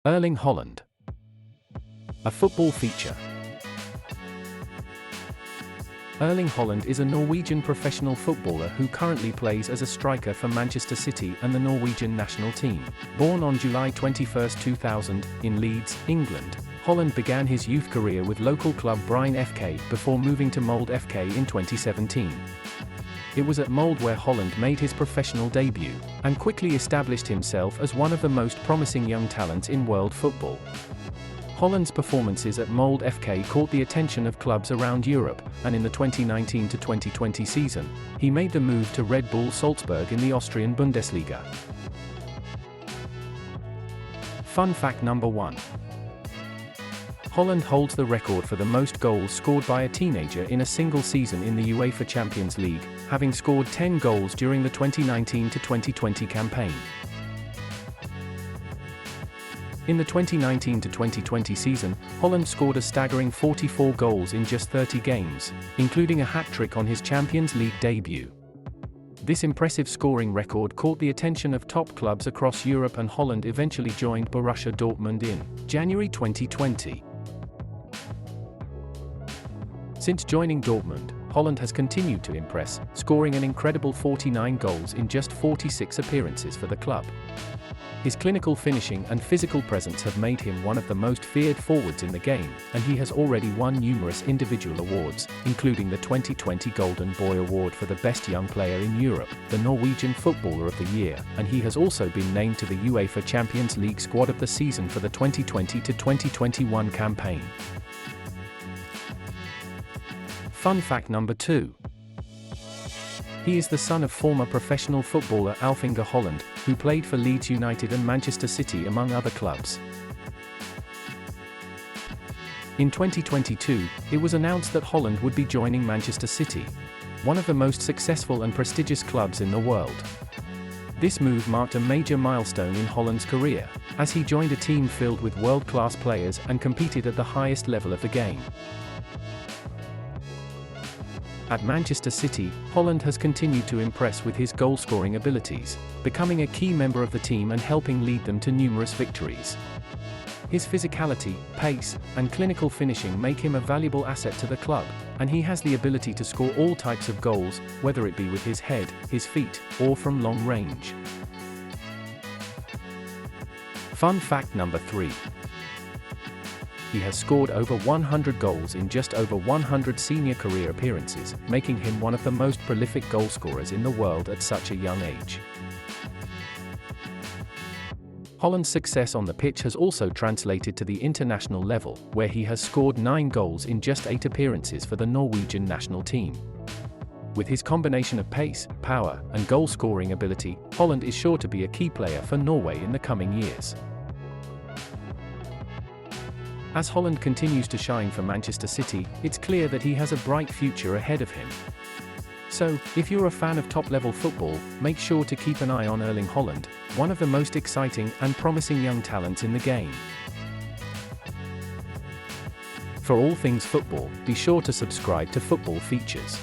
Erling Haaland. A football feature. Erling Haaland is a Norwegian professional footballer who currently plays as a striker for Manchester City and the Norwegian national team. Born on July 21, 2000, in Leeds, England, Haaland began his youth career with local club Norway FK before moving to Molde FK in 2017. It was at Molde where Haaland made his professional debut, and quickly established himself as one of the most promising young talents in world football. Haaland's performances at Molde FK caught the attention of clubs around Europe, and in the 2019-2020 season, he made the move to Red Bull Salzburg in the Austrian Bundesliga. Fun fact number 1. Haaland holds the record for the most goals scored by a teenager in a single season in the UEFA Champions League, having scored 10 goals during the 2019-2020 campaign. In the 2019-2020 season, Haaland scored a staggering 44 goals in just 30 games, including a hat-trick on his Champions League debut. This impressive scoring record caught the attention of top clubs across Europe, and Haaland eventually joined Borussia Dortmund in January 2020. Since joining Dortmund, Haaland has continued to impress, scoring an incredible 49 goals in just 46 appearances for the club. His clinical finishing and physical presence have made him one of the most feared forwards in the game, and he has already won numerous individual awards, including the 2020 Golden Boy Award for the Best Young Player in Europe, the Norwegian Footballer of the Year, and he has also been named to the UEFA Champions League Squad of the Season for the 2020-2021 campaign. Fun fact number 2. He is the son of former professional footballer Erling Haaland, who played for Leeds United and Manchester City among other clubs. In 2022, it was announced that Haaland would be joining Manchester City, one of the most successful and prestigious clubs in the world. This move marked a major milestone in Haaland's career, as he joined a team filled with world-class players and competed at the highest level of the game. At Manchester City, Haaland has continued to impress with his goal-scoring abilities, becoming a key member of the team and helping lead them to numerous victories. His physicality, pace, and clinical finishing make him a valuable asset to the club, and he has the ability to score all types of goals, whether it be with his head, his feet, or from long range. Fun fact number 3. He has scored over 100 goals in just over 100 senior career appearances, making him one of the most prolific goalscorers in the world at such a young age. Haaland's success on the pitch has also translated to the international level, where he has scored 9 goals in just 8 appearances for the Norwegian national team. With his combination of pace, power, and goal-scoring ability, Haaland is sure to be a key player for Norway in the coming years. As Haaland continues to shine for Manchester City, it's clear that he has a bright future ahead of him. So, if you're a fan of top-level football, make sure to keep an eye on Erling Haaland, one of the most exciting and promising young talents in the game. For all things football, be sure to subscribe to Football Features.